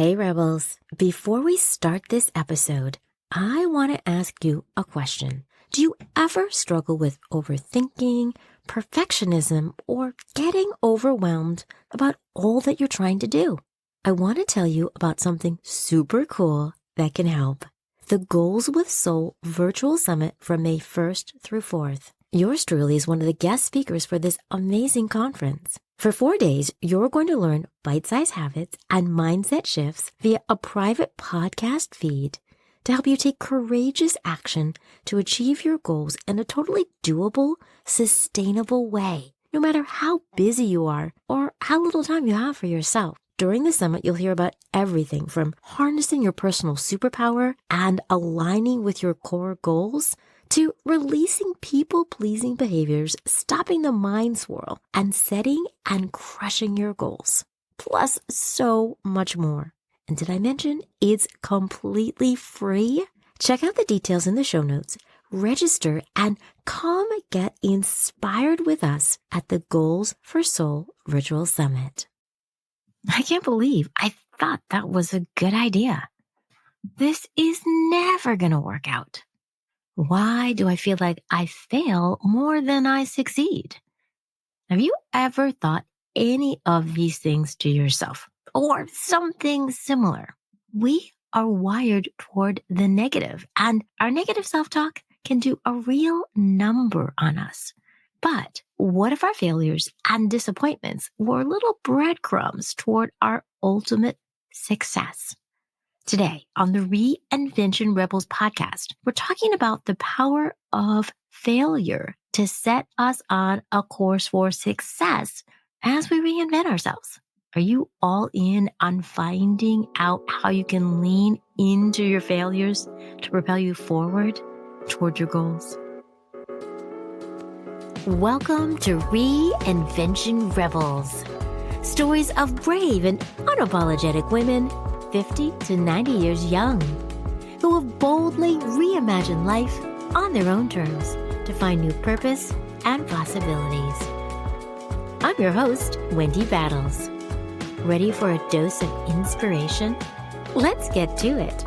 Hey Rebels, before we start this episode, I want to ask you a question. Do you ever struggle with overthinking, perfectionism, or getting overwhelmed about all that you're trying to do? I want to tell you about something super cool that can help. The Goals with Soul Virtual Summit from May 1st through 4th. Yours truly is one of the guest speakers for this amazing conference. For 4 days, you're going to learn bite-sized habits and mindset shifts via a private podcast feed to help you take courageous action to achieve your goals in a totally doable, sustainable way, no matter how busy you are or how little time you have for yourself. During the summit, you'll hear about everything from harnessing your personal superpower and aligning with your core goals to releasing people-pleasing behaviors, stopping the mind swirl, and setting and crushing your goals. Plus, so much more. And did I mention it's completely free? Check out the details in the show notes, register, and come get inspired with us at the Goals for Soul Virtual Summit. I can't believe I thought that was a good idea. This is never going to work out. Why do I feel like I fail more than I succeed? Have you ever thought any of these things to yourself or something similar? We are wired toward the negative, and our negative self-talk can do a real number on us. But what if our failures and disappointments were little breadcrumbs toward our ultimate success? Today on the Reinvention Rebels podcast, we're talking about the power of failure to set us on a course for success as we reinvent ourselves. Are you all in on finding out how you can lean into your failures to propel you forward toward your goals? Welcome to Reinvention Rebels. Stories of brave and unapologetic women 50 to 90 years young, who have boldly reimagined life on their own terms to find new purpose and possibilities. I'm your host, Wendy Battles. Ready for a dose of inspiration? Let's get to it.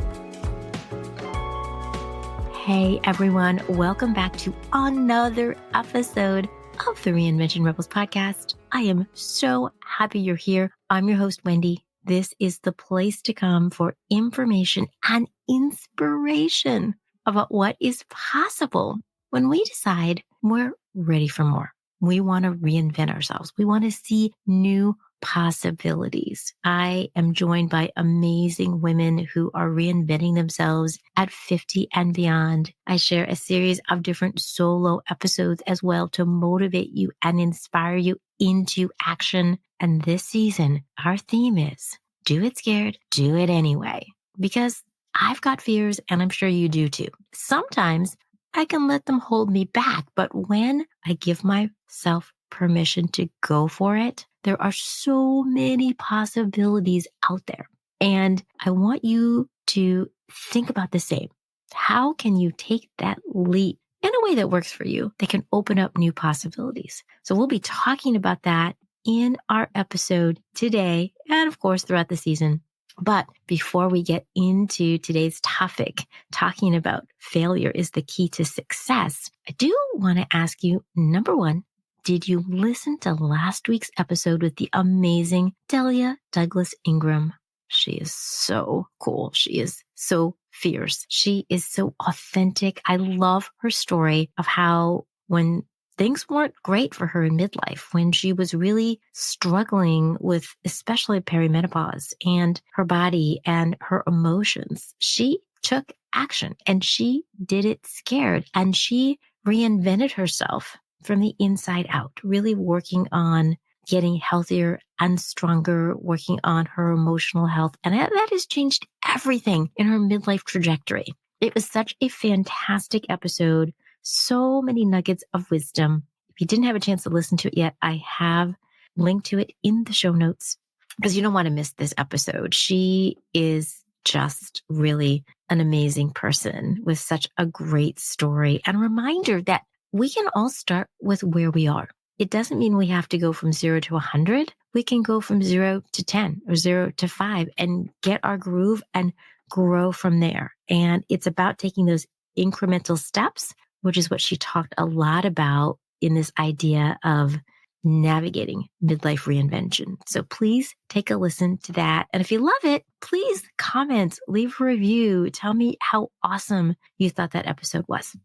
Hey everyone, welcome back to another episode of the Reinvention Rebels podcast. I am so happy you're here. I'm your host, Wendy. This is the place to come for information and inspiration about what is possible when we decide we're ready for more. We want to reinvent ourselves. We want to see new possibilities. I am joined by amazing women who are reinventing themselves at 50 and beyond. I share a series of different solo episodes as well to motivate you and inspire you into action. And this season, our theme is do it scared, do it anyway. Because I've got fears and I'm sure you do too. Sometimes I can let them hold me back, but when I give myself permission to go for it, there are so many possibilities out there. And I want you to think about the same. How can you take that leap in a way that works for you, that can open up new possibilities? So we'll be talking about that in our episode today, and of course throughout the season. But before we get into today's topic, talking about failure is the key to success, I do want to ask you, number one, did you listen to last week's episode with the amazing Delia Douglas Ingram? She is so cool. She is so fierce. She is so authentic. I love her story of how when things weren't great for her in midlife, when she was really struggling with especially perimenopause and her body and her emotions, she took action and she did it scared and she reinvented herself from the inside out, really working on getting healthier and stronger, working on her emotional health. And that has changed everything in her midlife trajectory. It was such a fantastic episode. So many nuggets of wisdom. If you didn't have a chance to listen to it yet, I have linked to it in the show notes because you don't want to miss this episode. She is just really an amazing person with such a great story and a reminder that we can all start with where we are. it doesn't mean we have to go from 0 to 100. We can go from 0 to 10 or 0 to 5 and get our groove and grow from there. And it's about taking those incremental steps, which is what she talked a lot about in this idea of navigating midlife reinvention. So please take a listen to that. And if you love it, please comment, leave a review, tell me how awesome you thought that episode was.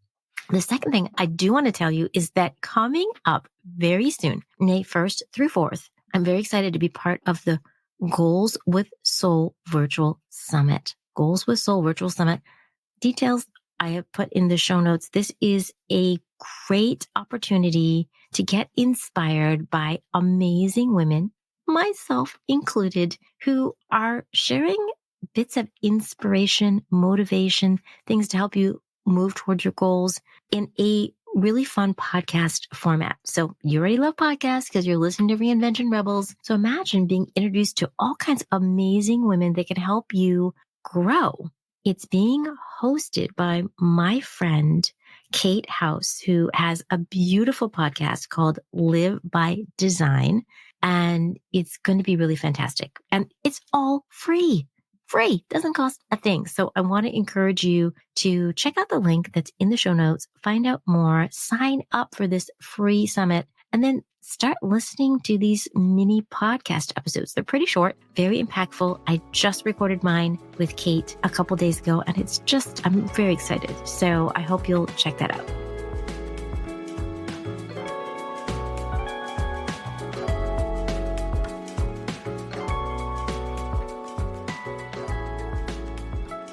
The second thing I do want to tell you is that coming up very soon, May 1st through 4th, I'm very excited to be part of the Goals with Soul Virtual Summit. Goals with Soul Virtual Summit. Details I have put in the show notes. This is a great opportunity to get inspired by amazing women, myself included, who are sharing bits of inspiration, motivation, things to help you move towards your goals in a really fun podcast format. So you already love podcasts because you're listening to Reinvention Rebels. So imagine being introduced to all kinds of amazing women that can help you grow. It's being hosted by my friend, Kate House, who has a beautiful podcast called Live by Design. And it's going to be really fantastic. And it's all free. Free, doesn't cost a thing. So I want to encourage you to check out the link that's in the show notes, find out more, sign up for this free summit, and then start listening to these mini podcast episodes. They're pretty short, very impactful. I just recorded mine with Kate a couple days ago, and I'm very excited. So I hope you'll check that out.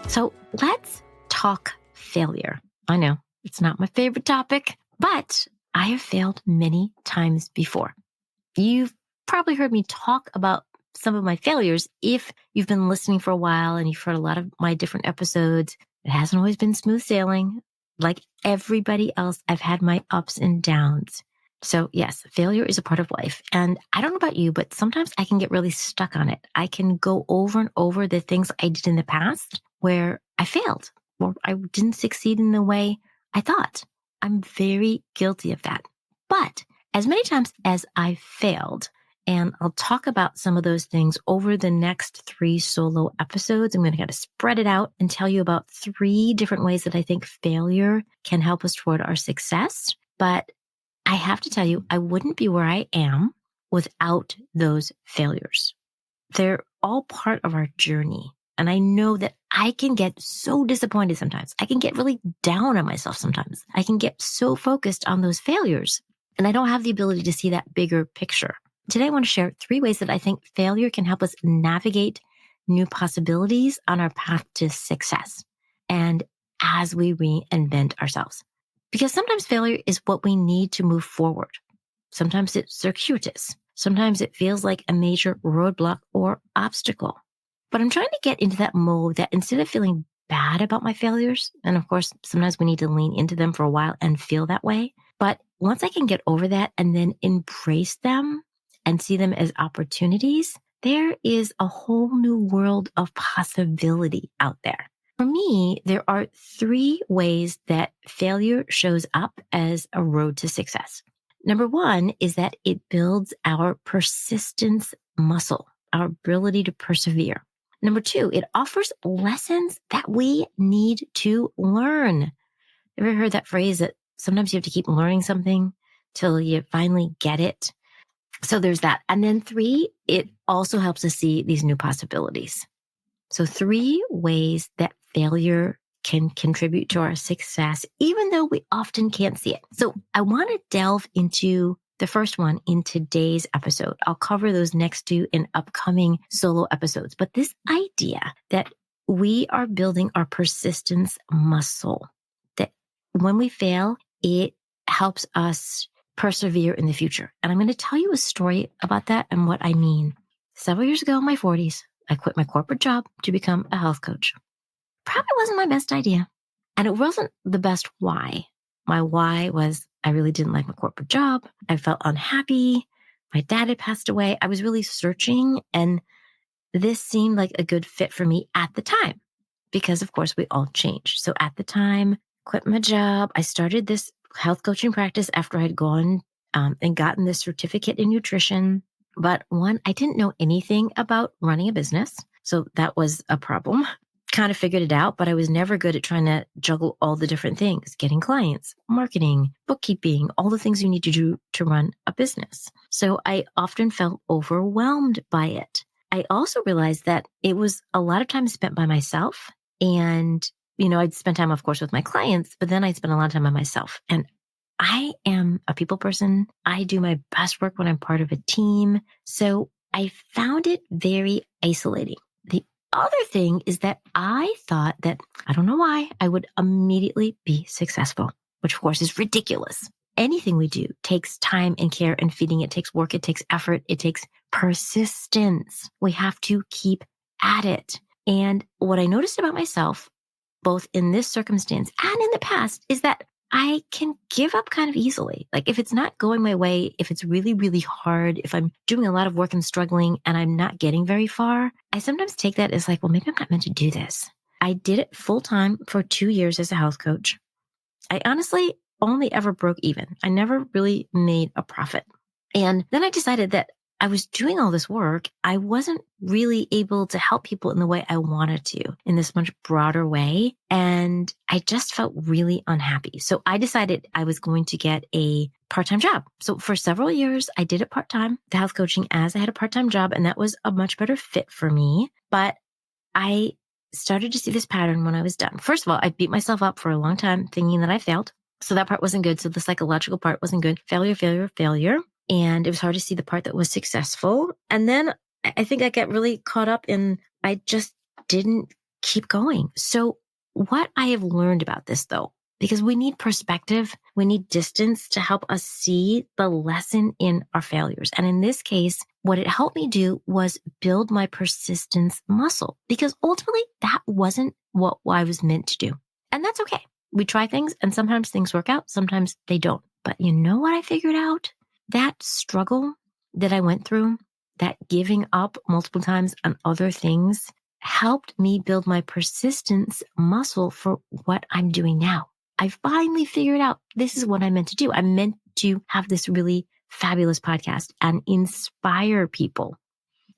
So let's talk failure. I know it's not my favorite topic, but I have failed many times before. You've probably heard me talk about some of my failures if you've been listening for a while and you've heard a lot of my different episodes. It hasn't always been smooth sailing. Like everybody else, I've had my ups and downs. So yes, failure is a part of life. And I don't know about you, but sometimes I can get really stuck on it. I can go over and over the things I did in the past where I failed or I didn't succeed in the way I thought. I'm very guilty of that. But as many times as I failed, and I'll talk about some of those things over the next 3 solo episodes, I'm going to kind of spread it out and tell you about 3 different ways that I think failure can help us toward our success. But I have to tell you, I wouldn't be where I am without those failures. They're all part of our journey. And I know that I can get so disappointed sometimes. I can get really down on myself sometimes. I can get so focused on those failures. And I don't have the ability to see that bigger picture. Today, I want to share 3 ways that I think failure can help us navigate new possibilities on our path to success and as we reinvent ourselves. Because sometimes failure is what we need to move forward. Sometimes it's circuitous. Sometimes it feels like a major roadblock or obstacle. But I'm trying to get into that mode that instead of feeling bad about my failures, and of course, sometimes we need to lean into them for a while and feel that way. But once I can get over that and then embrace them and see them as opportunities, there is a whole new world of possibility out there. For me, there are 3 ways that failure shows up as a road to success. Number 1 is that it builds our persistence muscle, our ability to persevere. Number 2, it offers lessons that we need to learn. Ever heard that phrase that sometimes you have to keep learning something till you finally get it? So there's that. And then 3, it also helps us see these new possibilities. So 3 ways that failure can contribute to our success, even though we often can't see it. So I want to delve into the first one in today's episode. I'll cover those next 2 in upcoming solo episodes. But this idea that we are building our persistence muscle, that when we fail, it helps us persevere in the future. And I'm going to tell you a story about that and what I mean. Several years ago in my 40s, I quit my corporate job to become a health coach. Probably wasn't my best idea. And it wasn't the best why. My why was I really didn't like my corporate job. I felt unhappy. My dad had passed away. I was really searching, and this seemed like a good fit for me at the time because, of course, we all change. So at the time, quit my job. I started this health coaching practice after I had gone and gotten this certificate in nutrition. But one, I didn't know anything about running a business. So that was a problem. Kind of figured it out, but I was never good at trying to juggle all the different things, getting clients, marketing, bookkeeping, all the things you need to do to run a business. So I often felt overwhelmed by it. I also realized that it was a lot of time spent by myself. And, I'd spend time, of course, with my clients, but then I'd spend a lot of time by myself. And I am a people person. I do my best work when I'm part of a team. So I found it very isolating. The other thing is that I thought that, I don't know why, I would immediately be successful, which of course is ridiculous. Anything we do takes time and care and feeding. It takes work. It takes effort. It takes persistence. We have to keep at it. And what I noticed about myself, both in this circumstance and in the past, is that I can give up kind of easily. Like if it's not going my way, if it's really, really hard, if I'm doing a lot of work and struggling and I'm not getting very far, I sometimes take that as like, well, maybe I'm not meant to do this. I did it full time for 2 years as a health coach. I honestly only ever broke even. I never really made a profit. And then I decided that I was doing all this work. I wasn't really able to help people in the way I wanted to in this much broader way. And I just felt really unhappy. So I decided I was going to get a part-time job. So for several years, I did it part-time, the health coaching as I had a part-time job. And that was a much better fit for me. But I started to see this pattern when I was done. First of all, I beat myself up for a long time thinking that I failed. So that part wasn't good. So the psychological part wasn't good. Failure. And it was hard to see the part that was successful. And then I think I got really caught up in, I just didn't keep going. So what I have learned about this though, because we need perspective, we need distance to help us see the lesson in our failures. And in this case, what it helped me do was build my persistence muscle, because ultimately that wasn't what I was meant to do. And that's okay. We try things and sometimes things work out, sometimes they don't. But you know what I figured out? That struggle that I went through, that giving up multiple times on other things, helped me build my persistence muscle for what I'm doing now. I finally figured out this is what I'm meant to do. I'm meant to have this really fabulous podcast and inspire people,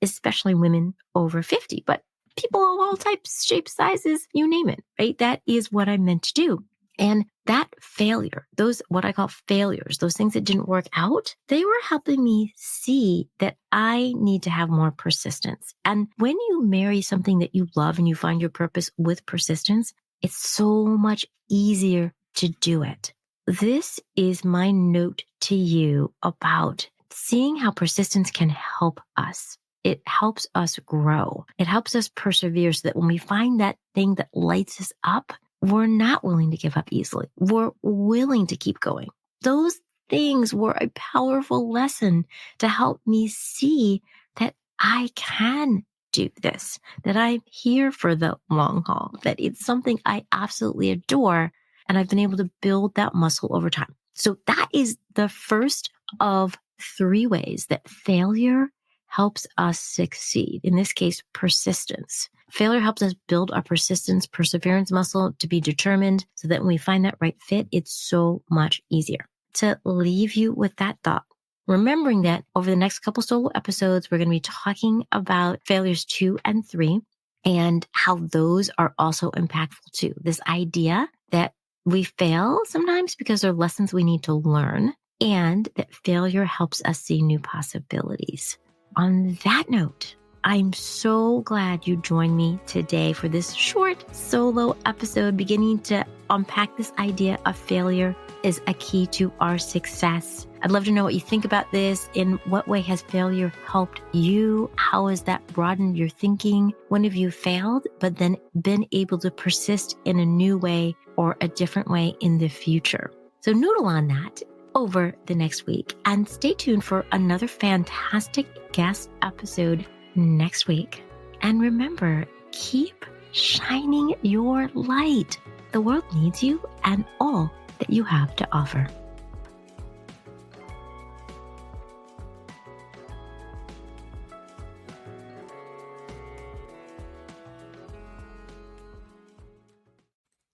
especially women over 50, but people of all types, shapes, sizes, you name it, right? That is what I'm meant to do. And that failure, those what I call failures, those things that didn't work out, they were helping me see that I need to have more persistence. And when you marry something that you love and you find your purpose with persistence, it's so much easier to do it. This is my note to you about seeing how persistence can help us. It helps us grow. It helps us persevere so that when we find that thing that lights us up, we're not willing to give up easily. We're willing to keep going. Those things were a powerful lesson to help me see that I can do this, that I'm here for the long haul, that it's something I absolutely adore. And I've been able to build that muscle over time. So that is the first of 3 ways that failure helps us succeed. In this case, persistence. Failure helps us build our persistence, perseverance muscle to be determined so that when we find that right fit, it's so much easier. To leave you with that thought, remembering that over the next couple solo episodes, we're going to be talking about failures 2 and 3 and how those are also impactful too. This idea that we fail sometimes because there are lessons we need to learn and that failure helps us see new possibilities. On that note, I'm so glad you joined me today for this short solo episode, beginning to unpack this idea of failure is a key to our success. I'd love to know what you think about this. In what way has failure helped you? How has that broadened your thinking? When have you failed, but then been able to persist in a new way or a different way in the future? So noodle on that over the next week and stay tuned for another fantastic guest episode next week. And remember, keep shining your light. The world needs you and all that you have to offer.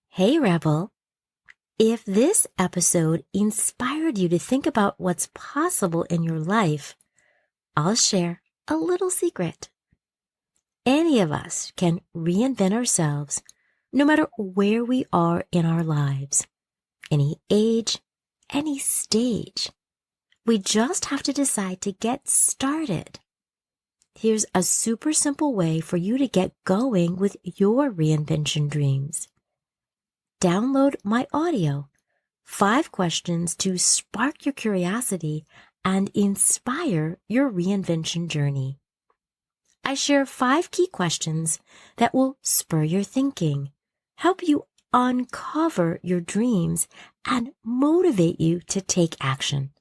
Hey, Rebel. If this episode inspired inspired you to think about what's possible in your life, I'll share a little secret. Any of us can reinvent ourselves no matter where we are in our lives, any age, any stage. We just have to decide to get started. Here's a super simple way for you to get going with your reinvention dreams. Download my audio, 5 questions to spark your curiosity and inspire your reinvention journey. I share 5 key questions that will spur your thinking, help you uncover your dreams, and motivate you to take action.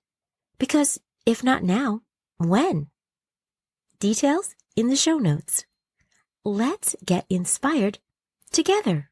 Because if not now, when? Details in the show notes. Let's get inspired together.